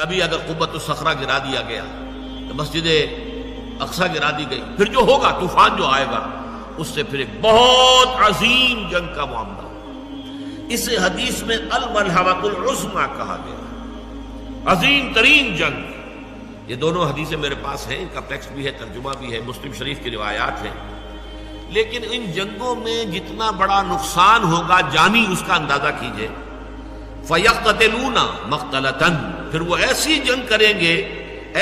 کبھی اگر قبۃ الصخرہ گرا دیا گیا تو مسجد اقصی گرا دی گئی، پھر جو ہوگا طوفان جو آئے گا اس سے پھر ایک بہت عظیم جنگ کا معاملہ ہوگا۔ اس حدیث میں الملحمۃ العظمیٰ کہا گیا، عظیم ترین جنگ۔ یہ دونوں حدیثیں میرے پاس ہیں، ان کا ٹیکسٹ بھی ہے، ترجمہ بھی ہے، مسلم شریف کی روایات ہیں۔ لیکن ان جنگوں میں جتنا بڑا نقصان ہوگا جانی، اس کا اندازہ کیجئے۔ فَيَقْتَتِلُونَ مَقْتَلَةً، پھر وہ ایسی جنگ کریں گے،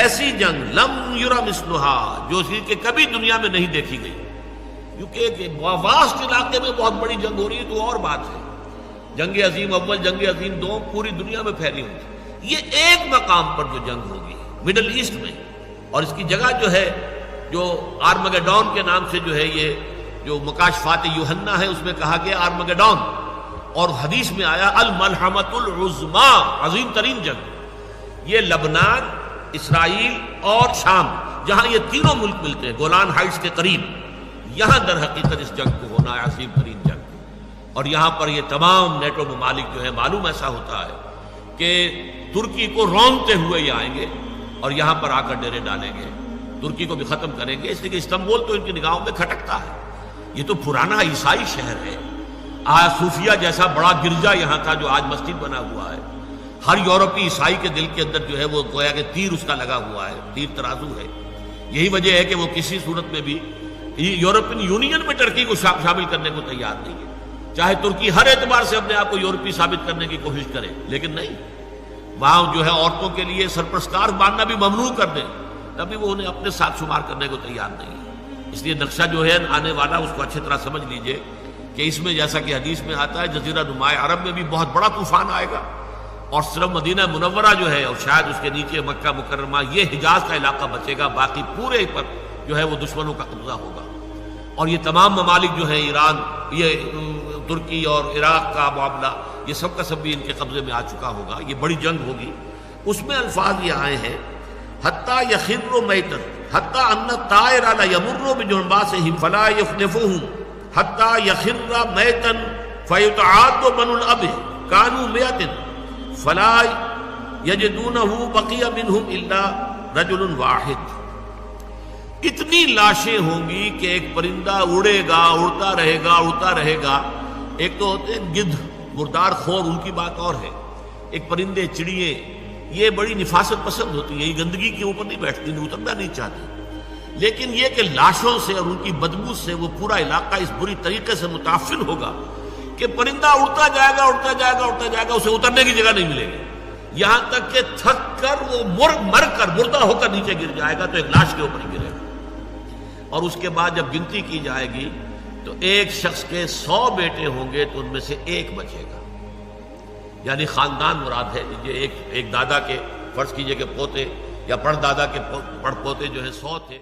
ایسی جنگ لم یرى مثلها، جو چیز کہ کبھی دنیا میں نہیں دیکھی گئی۔ کیونکہ واسط علاقے میں بہت بڑی جنگ ہو رہی ہے تو اور بات ہے، جنگ عظیم اول، جنگ عظیم دوم پوری دنیا میں پھیلی ہوئی۔ یہ ایک مقام پر جو جنگ ہوگی مڈل ایسٹ میں، اور اس کی جگہ جو ہے جو آرمگیڈون کے نام سے جو ہے یہ جو مکاشفات یوحنا ہے اس میں کہا گیا آرمگیڈون، اور حدیث میں آیا الملحمۃ العظمیٰ، عظیم ترین جنگ۔ یہ لبنان، اسرائیل اور شام، جہاں یہ تینوں ملک ملتے ہیں گولان ہائٹس کے قریب، یہاں در حقیقت اس جنگ کو ہونا ہے، عظیم ترین جنگ۔ اور یہاں پر یہ تمام نیٹو ممالک جو ہے، معلوم ایسا ہوتا ہے کہ ترکی کو رونتے ہوئے یہ آئیں گے اور یہاں پر آ کر ڈیرے ڈالیں گے، ترکی کو بھی ختم کریں گے، اس لیے کہ استنبول تو ان کی نگاہوں میں کھٹکتا ہے۔ یہ تو پرانا عیسائی شہر ہے، صوفیہ جیسا بڑا گرجا یہاں تھا جو آج مسجد بنا ہوا ہے۔ ہر یورپی عیسائی کے دل کے اندر جو ہے وہ گویا کہ تیر اس کا لگا ہوا ہے، تیر ترازو ہے۔ یہی وجہ ہے کہ وہ کسی صورت میں بھی یورپین یونین میں ٹرکی کو شامل کرنے کو تیار نہیں ہے، چاہے ترکی ہر اعتبار سے اپنے آپ کو یورپی ثابت کرنے کی کوشش کرے، لیکن نہیں، وہاں جو ہے عورتوں کے لیے سر پر سکارف باندھنا بھی ممنوع کر دیں، تبھی وہ انہیں اپنے ساتھ شمار کرنے کو تیار نہیں ہے۔ اس لیے نقشہ جو ہے آنے والا اس کو اچھی طرح سمجھ لیجئے کہ اس میں جیسا کہ حدیث میں آتا ہے جزیرہ نماء عرب میں بھی بہت بڑا طوفان آئے گا، اور صرف مدینہ منورہ جو ہے اور شاید اس کے نیچے مکہ مکرمہ، یہ حجاز کا علاقہ بچے گا، باقی پورے پر جو ہے وہ دشمنوں کا قبضہ ہوگا۔ اور یہ تمام ممالک جو ہیں، ایران، یہ ترکی اور عراق کا معاملہ، یہ سب کا سب بھی ان کے قبضے میں آ چکا ہوگا، یہ بڑی جنگ ہوگی۔ اس میں الفاظ یہ آئے ہیں حتیٰ یخر میتا حتیٰ ان الطائر لیمر بجنباسہم فلا یخلفہم حتیٰ یخر میتا فیتعاد بنو الاب کانوا مئۃ فلا یجدونہ بقی منہم الا رجل واحد۔ اتنی لاشیں ہوں گی کہ ایک پرندہ اڑے گا، اڑتا رہے گا، اڑتا رہے گا۔ ایک تو ہوتے ہیں گدھ، مردار خور، ان کی بات اور ہے۔ ایک پرندے، چڑیے، یہ بڑی نفاست پسند ہوتی ہے، یہ گندگی کے اوپر نہیں بیٹھتی، نہیں اترنا نہیں چاہتی، لیکن یہ کہ لاشوں سے اور ان کی بدبو سے وہ پورا علاقہ اس بری طریقے سے متاثر ہوگا کہ پرندہ اڑتا جائے گا، اڑتا جائے گا، اڑتا جائے گا، اسے اترنے کی جگہ نہیں ملے گی، یہاں تک کہ تھک کر وہ مر کر مردہ ہو کر نیچے گر جائے گا تو ایک لاش کے اوپر ہی گرے گا۔ اور اس کے بعد جب گنتی کی جائے گی تو ایک شخص کے 100 بیٹے ہوں گے تو ان میں سے ایک بچے گا، یعنی خاندان مراد ہے۔ ایک دادا کے فرض کیجئے کہ پوتے یا پڑ دادا کے پڑ پوتے جو ہے 100 تھے۔